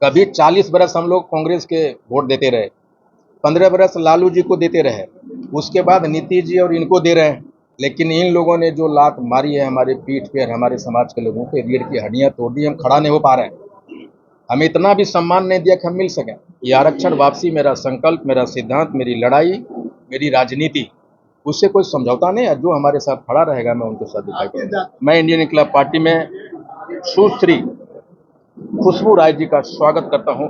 कभी 40 बरस हम लोग कांग्रेस के वोट देते रहे, 15 बरस लालू जी को देते रहे, उसके बाद नीतीश जी और इनको दे रहे हैं। लेकिन इन लोगों ने जो लात मारी है हमारे पीठ पे, हमारे समाज के लोगों पे, रीढ़ की हड्डियां तोड़ दी, हम खड़ा नहीं हो पा रहे हैं। हमें इतना भी सम्मान नहीं दिया कि हम मिल सकें। ये आरक्षण वापसी मेरा संकल्प, मेरा सिद्धांत, मेरी लड़ाई, मेरी राजनीति, उससे कोई समझौता नहीं है। जो हमारे साथ खड़ा रहेगा मैं उनके साथ दिखाई दूंगा। मैं इंडियन इनकलाब पार्टी में सुश्री खुशबू राय जी का स्वागत करता हूं।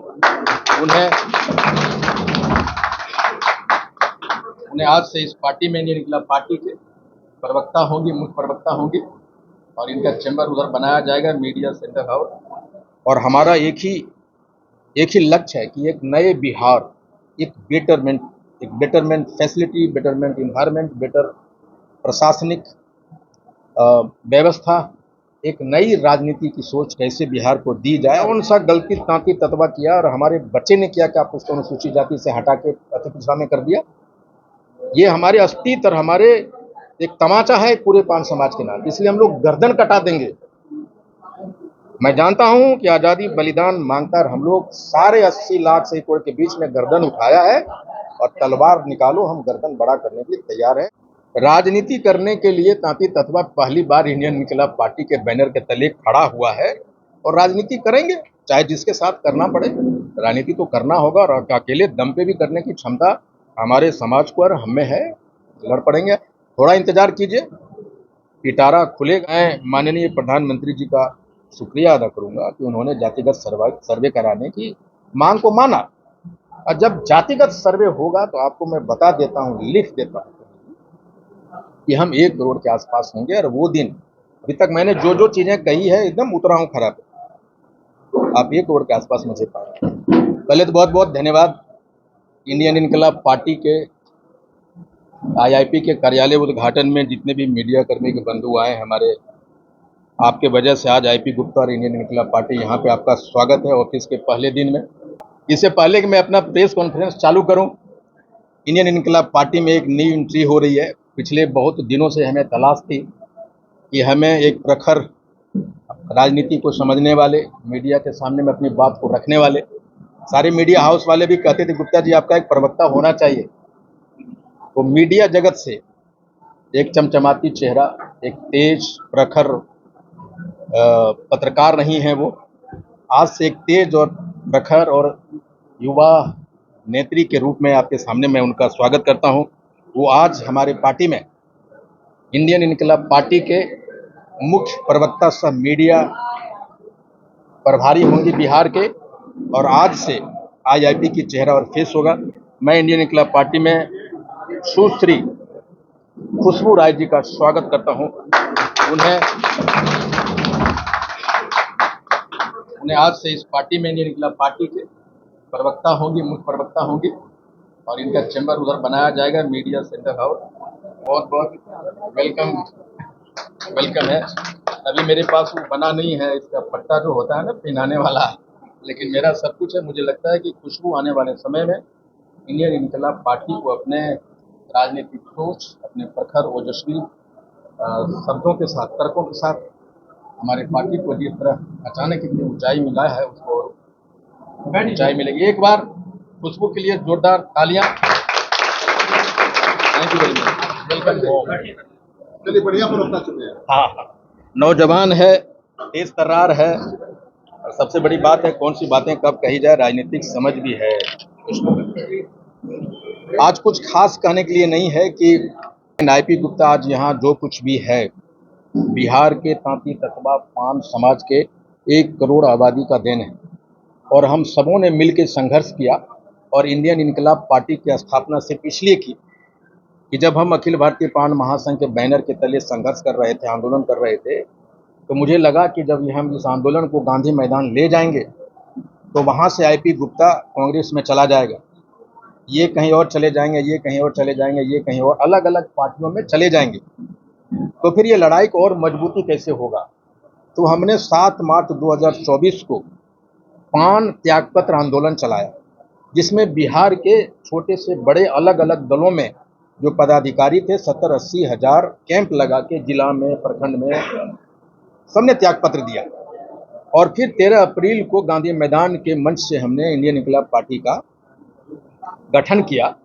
उन्हें आज से इस पार्टी में, इंडियन इनकलाब पार्टी के प्रवक्ता होंगी, मुख्य प्रवक्ता होंगी, और इनका चैम्बर उधर बनाया जाएगा, मीडिया सेंटर हाउस। और हमारा एक ही लक्ष्य है कि एक नए बिहार, एक betterment facility, betterment environment, better प्रशासनिक व्यवस्था, एक नई राजनीति की सोच कैसे बिहार को दी जाए। कौन सा गलती तांती ततवा किया और हमारे बच्चे ने किया कि आप उसको अनुसूचित जाति से हटा के अति पिछड़ा में कर दिया। ये हमारे अस्तित्व और हमारे एक तमाचा है पूरे पान समाज के नाम, इसलिए हम लोग गर्दन कटा देंगे। मैं जानता हूं कि आजादी बलिदान मांगकर हम लोग सारे 80 लाख से करोड़ के बीच में गर्दन उठाया है, और तलवार निकालो, हम गर्दन बड़ा करने के लिए तैयार हैं। राजनीति करने के लिए तांती ततवा पहली बार इंडियन इनकलाब पार्टी के बैनर के तले खड़ा हुआ है, और राजनीति करेंगे, चाहे जिसके साथ करना पड़े। राजनीति तो करना होगा, और अकेले दम पे भी करने की क्षमता हमारे समाज को और हमें है। लड़ पड़ेंगे, थोड़ा इंतजार कीजिए, पिटारा खुलेगा। मैं माननीय प्रधानमंत्री जी का शुक्रिया अदा करूंगा कि उन्होंने जातिगत सर्वे कराने की मांग को माना, और जब जातिगत सर्वे होगा तो आपको मैं बता देता हूं, लिख देता हूं कि हम 1 करोड़ के आसपास होंगे। और वो दिन, अभी तक मैंने जो चीजें कही है एकदम उतरा हूं खराब, आप 1 करोड़ के आसपास मुझे पाएंगे। पहले तो बहुत बहुत धन्यवाद इंडियन इनकलाब पार्टी के आईआईपी के कार्यालय उद्घाटन में जितने भी मीडिया कर्मी के बंधु आए हमारे, आपके वजह से आज आईपी गुप्ता और इंडियन इनकलाब पार्टी यहाँ पे आपका स्वागत है ऑफिस के पहले दिन में। इससे पहले कि मैं अपना प्रेस कॉन्फ्रेंस चालू करूं, इंडियन इनकलाब पार्टी में एक नई एंट्री हो रही है। पिछले बहुत दिनों से हमें तलाश थी कि हमें एक प्रखर राजनीति को समझने वाले, मीडिया के सामने में अपनी बात को रखने वाले, सारे मीडिया हाउस वाले भी कहते थे गुप्ता जी आपका एक प्रवक्ता होना चाहिए। तो मीडिया जगत से एक चमचमाती चेहरा, एक तेज प्रखर पत्रकार नहीं है वो, आज से एक तेज और प्रखर और युवा नेत्री के रूप में आपके सामने मैं उनका स्वागत करता हूं। वो आज हमारे पार्टी में इंडियन इनकलाब पार्टी के मुख्य प्रवक्ता सह मीडिया प्रभारी होंगे बिहार के, और आज से आईआईपी की चेहरा और फेस होगा। मैं इंडियन इनकलाब पार्टी में सुश्री खुशबू राय जी का स्वागत करता हूं। उन्हें आज से इस पार्टी में, इंडियन इनकलाब पार्टी के प्रवक्ता होंगी, मुख्य प्रवक्ता होंगी, और इनका चैम्बर उधर बनाया जाएगा, मीडिया सेंटर हाउस। बहुत बहुत वेलकम है। अभी मेरे पास वो बना नहीं है, इसका पट्टा जो होता है ना पहनाने वाला, लेकिन मेरा सब कुछ है। मुझे लगता है कि खुशबू आने वाले समय में इंडियन इनकलाब पार्टी को अपने राजनीतिक सोच, अपने प्रखर ओजस्वी शब्दों के साथ, तर्कों के साथ हमारे पार्टी को जिस तरह अचानक इतनी ऊंचाई मिला है, उसको ऊंचाई मिलेगी। एक बार खुशबू के लिए जोरदार तालियां। Thank you very much, welcome. चलिए बढ़िया प्रवक्ता चुने हैं। हाँ, नौजवान है, तेज तर्रार है, और सबसे बड़ी बात है कौन सी बातें कब कही जाए, राजनीतिक समझ भी है। आज कुछ खास कहने के लिए नहीं है कि आईपी गुप्ता आज यहाँ जो कुछ भी है, बिहार के तांती ततवा पान समाज के 1 करोड़ आबादी का देन है, और हम सबों ने मिलकर संघर्ष किया, और इंडियन इनकलाब पार्टी की स्थापना सिर्फ इसलिए की कि जब हम अखिल भारतीय पान महासंघ के बैनर के तले संघर्ष कर रहे थे, आंदोलन कर रहे थे, तो मुझे लगा कि जब हम इस आंदोलन को गांधी मैदान ले जाएंगे तो वहां से आईपी गुप्ता कांग्रेस में चला जाएगा, ये कहीं और चले जाएंगे, ये कहीं और चले जाएंगे, ये कहीं और, अलग अलग पार्टियों में चले जाएंगे, तो फिर ये लड़ाई को और मजबूती कैसे होगा। तो हमने 7 मार्च 2024 को पान त्यागपत्र आंदोलन चलाया, जिसमें बिहार के छोटे से बड़े अलग अलग दलों में जो पदाधिकारी थे, 70-80 हजार कैंप लगा के जिला में, प्रखंड में सबने त्यागपत्र दिया, और फिर 13 अप्रैल को गांधी मैदान के मंच से हमने इंडियन इनकलाब पार्टी का गठन किया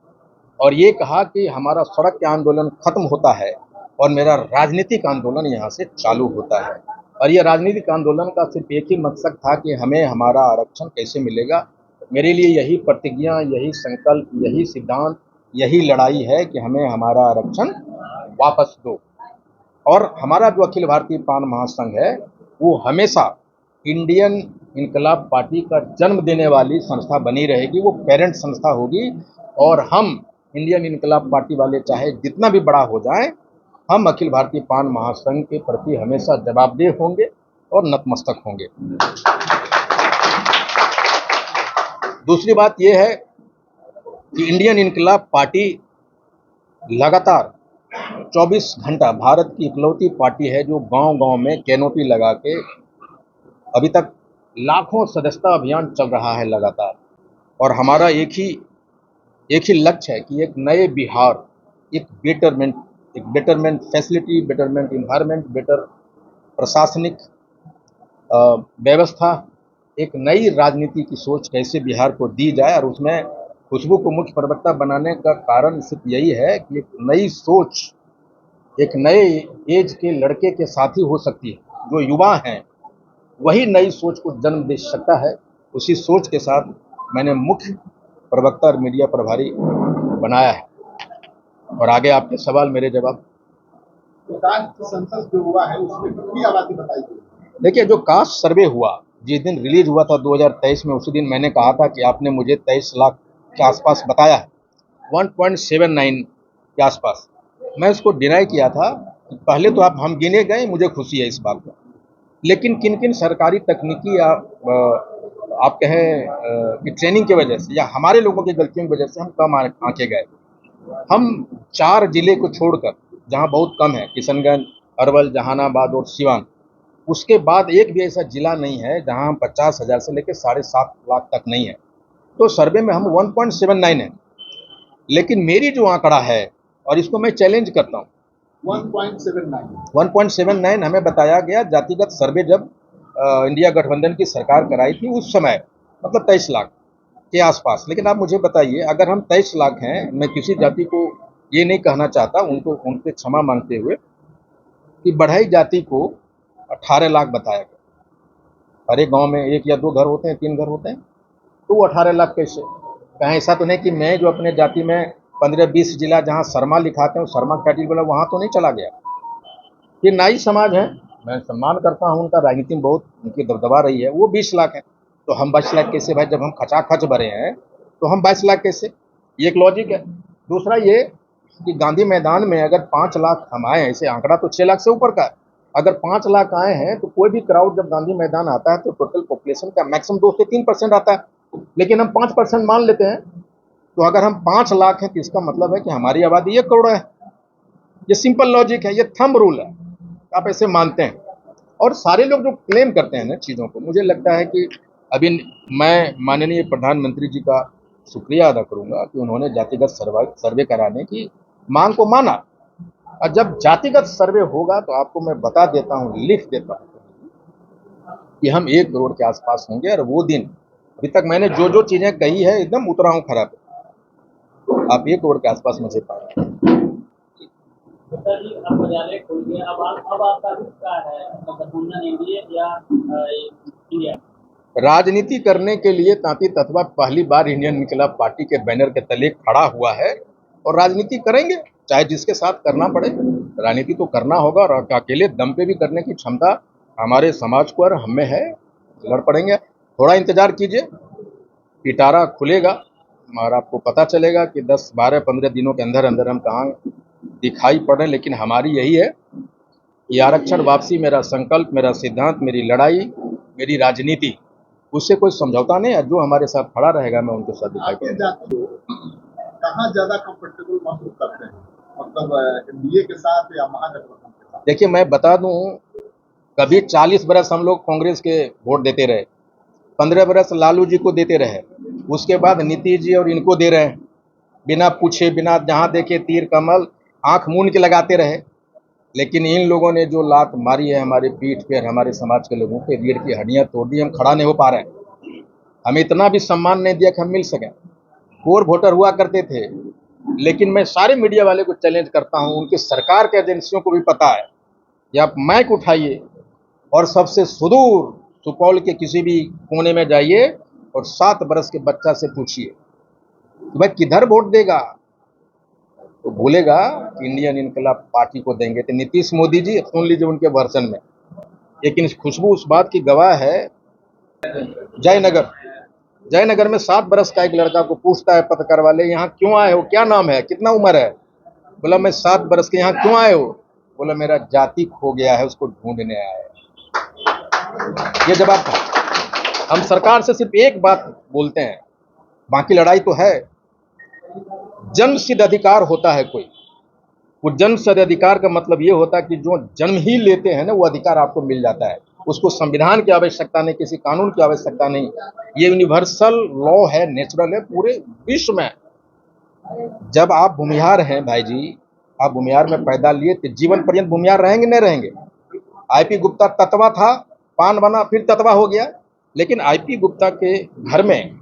और ये कहा कि हमारा सड़क के आंदोलन खत्म होता है और मेरा राजनीतिक आंदोलन यहाँ से चालू होता है। और ये राजनीतिक आंदोलन का सिर्फ एक ही मकसद था कि हमें हमारा आरक्षण कैसे मिलेगा। मेरे लिए यही प्रतिज्ञा, यही संकल्प, यही सिद्धांत, यही लड़ाई है कि हमें हमारा आरक्षण वापस दो। और हमारा जो अखिल भारतीय पान महासंघ है वो हमेशा इंडियन इनकलाब पार्टी का जन्म देने वाली संस्था बनी रहेगी, वो पेरेंट संस्था होगी। और हम इंडियन इनकलाब पार्टी वाले चाहे जितना भी बड़ा हो जाए, हम अखिल भारतीय पान महासंघ के प्रति हमेशा जवाबदेह होंगे और नतमस्तक होंगे। दूसरी बात यह है कि इंडियन इनकलाब पार्टी लगातार 24 घंटा भारत की इकलौती पार्टी है जो गांव-गांव में कैनोपी लगा के अभी तक लाखों सदस्यता अभियान चल रहा है लगातार। और हमारा एक ही लक्ष्य है कि एक नए बिहार, एक betterment facility, betterment environment, better प्रशासनिक व्यवस्था, एक नई राजनीति की सोच कैसे बिहार को दी जाए। और उसमें खुशबू को मुख्य प्रवक्ता बनाने का कारण सिर्फ यही है कि एक नई सोच एक नए एज के लड़के के साथ ही हो सकती है। जो युवा हैं वही नई सोच को जन्म दे सकता है। उसी सोच के साथ मैंने मुख्य प्रवक्ता और मीडिया प्रभारी बनाया है। और आगे आपके सवाल मेरे जवाब। कास्ट सेंसस जो हुआ है उसमें कितनी आबादी बताई गई? देखिए, जो कास्ट सर्वे हुआ जिस दिन रिलीज हुआ था 2023 में, उसी दिन मैंने कहा था कि आपने मुझे 23 लाख के आसपास बताया है, 1.79 के आसपास। मैं इसको डिनाई किया था। पहले तो हम गिने गए, मुझे खुशी है इस बात पर। लेकिन किन किन सरकारी तकनीकी या आप कहें कि ट्रेनिंग की वजह से या हमारे लोगों की गलतियों की वजह से हम कम आंके गए। हम 4 जिले को छोड़कर जहां बहुत कम है, किशनगंज, अरवल, जहानाबाद और सिवान, उसके बाद एक भी ऐसा जिला नहीं है जहां हम 50,000 से लेकर 7.5 लाख तक नहीं है। तो सर्वे में हम 1.79 है। लेकिन मेरी जो आंकड़ा है, और इसको मैं चैलेंज करता हूँ, 1.79 हमें बताया गया जातिगत सर्वे जब इंडिया गठबंधन की सरकार कराई थी उस समय, मतलब 23 लाख के आसपास। लेकिन आप मुझे बताइए, अगर हम 23 लाख हैं, मैं किसी जाति को ये नहीं कहना चाहता, उनसे क्षमा मांगते हुए, कि बढ़ई जाति को 18 लाख बताया गया। हर एक गाँव में 1 या 2 घर होते हैं, 3 घर होते हैं, तो वो 18 लाख कैसे? कहीं ऐसा तो नहीं कि मैं जो अपने जाति में 15-20 जिला जहाँ शर्मा लिखाते हैं, शर्मा कैटेगरी वाला वहाँ तो नहीं चला गया। ये नाई समाज है, मैं सम्मान करता हूँ उनका, राजनीति में बहुत उनकी दबदबा रही है, वो 20 लाख है। तो हम 22 लाख कैसे भाई? जब हम खचाखच भरे हैं तो हम 22 लाख कैसे? ये एक लॉजिक है। दूसरा ये कि गांधी मैदान में अगर 5 लाख हम आए, ऐसे आंकड़ा तो 6 लाख से ऊपर का है, अगर 5 लाख आए हैं तो कोई भी क्राउड जब गांधी मैदान आता है तो टोटल पॉपुलेशन का मैक्सिमम 2 से 3% आता है। लेकिन हम 5% मान लेते हैं। तो अगर हम 5 लाख हैं तो इसका मतलब है कि हमारी आबादी 1 करोड़ है। ये सिंपल लॉजिक है, ये थंब रूल है, आप ऐसे मानते हैं। और सारे लोग जो क्लेम करते हैं ना चीज़ों को, मुझे लगता है कि अभी मैं माननीय प्रधानमंत्री जी का शुक्रिया अदा करूंगा कि उन्होंने जातिगत सर्वे कराने की मांग को माना। और जब जातिगत सर्वे होगा तो आपको मैं बता देता हूँ, लिख देता हूँ कि हम 1 करोड़ के आसपास होंगे। और वो दिन, अभी तक मैंने जो जो चीज़ें कही है एकदम उतरा हूँ खराब, आप 1 करोड़ के आसपास मुझे पाएंगे। राजनीति करने के लिए तांती ततवा पहली बार इंडियन इनकलाब पार्टी के बैनर के तले खड़ा हुआ है और राजनीति करेंगे, चाहे जिसके साथ करना पड़े। राजनीति तो करना होगा और अकेले दम पे भी करने की क्षमता हमारे समाज को और हमें है, लड़ पड़ेंगे। थोड़ा इंतजार कीजिए, पिटारा खुलेगा और आपको पता चलेगा कि 10, 12, 15 दिनों के अंदर अंदर हम कहाँ दिखाई पड़ रहे हैं। लेकिन हमारी यही है, ये आरक्षण वापसी मेरा संकल्प, मेरा सिद्धांत, मेरी लड़ाई, मेरी राजनीति, उससे कोई समझौता नहीं है। जो हमारे साथ खड़ा रहेगा मैं उनके साथ दिखाई पड़ूंगा। कहाँ ज्यादा कंफर्टेबल महसूस करते हैं, मतलब एनडीए के साथ या महागठबंधन के साथ? देखिए, मैं बता दूं, कभी 40 बरस हम लोग कांग्रेस के वोट देते रहे, 15 बरस लालू जी को देते रहे, उसके बाद नीतीश जी और इनको दे रहे हैं, बिना पूछे, बिना जहां देखे तीर कमल आंख मूंद के लगाते रहे। लेकिन इन लोगों ने जो लात मारी है हमारे पीठ पे और हमारे समाज के लोगों पे, रीढ़ की हड्डियां तोड़ दी, हम खड़ा नहीं हो पा रहे हैं। हमें इतना भी सम्मान नहीं दिया कि हम मिल सकें। कोर वोटर हुआ करते थे, लेकिन मैं सारे मीडिया वाले को चैलेंज करता हूं, उनकी सरकार के एजेंसियों को भी पता है कि आप माइक उठाइए और सबसे सुदूर सुपौल के किसी भी कोने में जाइए और 7 बरस के बच्चा से पूछिए कि भाई किधर वोट देगा, तो बोलेगा कि इंडियन इनकलाब पार्टी को देंगे। तो नीतीश मोदी जी सुन लीजिए उनके वर्जन में। लेकिन खुशबू उस बात की गवाह है। जयनगर में 7 बरस का एक लड़का को पूछता है पत्रकार वाले, यहाँ क्यों आए हो, क्या नाम है, कितना उम्र है? बोला मैं 7 बरस के, यहाँ क्यों आए हो? बोला मेरा जाति खो गया है, उसको ढूंढने आया है। ये जवाब था। हम सरकार से सिर्फ एक बात बोलते हैं, बाकी लड़ाई तो है। जन्म सिद्ध अधिकार होता है कोई, वो जन्म सिद्ध अधिकार का मतलब ये होता है कि जो जन्म ही लेते हैं ना, वो अधिकार आपको मिल जाता है। उसको संविधान की आवश्यकता नहीं, किसी कानून की आवश्यकता नहीं। ये यूनिवर्सल लॉ है, नेचुरल है पूरे विश्व में। जब आप भूमिहार हैं भाई जी, आप भूमिहार में पैदा लिए तो जीवन पर्यंत भूमिहार रहेंगे नहीं रहेंगे? आईपी गुप्ता ततवा था, पान बना, फिर ततवा हो गया। लेकिन आईपी गुप्ता के घर में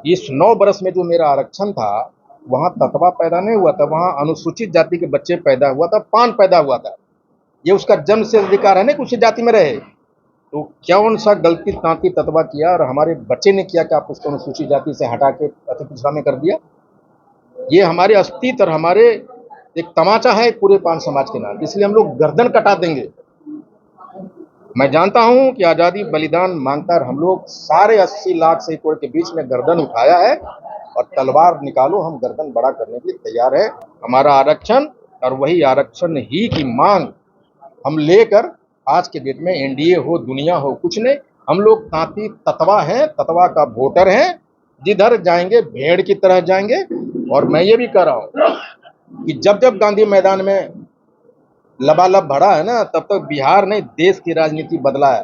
इस 9 बरस में जो मेरा आरक्षण था, वहां ततवा पैदा नहीं हुआ था, वहां अनुसूचित जाति के बच्चे पैदा हुआ था, पान पैदा हुआ था। ये उसका जन्म से अधिकार है ना कि उसी जाति में रहे। तो कौन सा गलती तांती ततवा किया और हमारे बच्चे ने किया कि आप उसको अनुसूचित जाति से हटा के अति पिछड़ा में कर दिया? ये हमारे अस्तित्व और हमारे एक तमाचा है पूरे पान समाज के नाम, इसलिए हम लोग गर्दन कटा देंगे। मैं जानता हूं कि आजादी बलिदान मांगता है, हम लोग सारे 80 लाख से करोड़ के बीच में गर्दन उठाया है और तलवार निकालो, हम गर्दन बड़ा करने के लिए तैयार है। हमारा आरक्षण और वही आरक्षण ही की मांग हम लेकर आज के डेट में एनडीए हो, दुनिया हो, कुछ नहीं, हम लोग तांती ततवा हैं, ततवा का वोटर हैं। जिधर जाएंगे भेड़ की तरह जाएंगे। और मैं ये भी कह रहा हूं कि जब जब गांधी मैदान में लबालब बढ़ा है ना, तब तक बिहार नहीं देश की राजनीति बदला है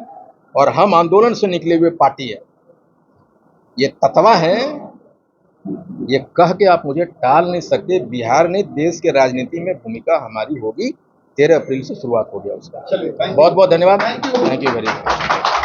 और हम आंदोलन से निकले हुए पार्टी है। ये ततवा है, ये कह के आप मुझे टाल नहीं सकते। बिहार ने देश के राजनीति में भूमिका हमारी होगी। 13 अप्रैल से शुरुआत हो गया उसका। बहुत बहुत धन्यवाद। Thank you very much.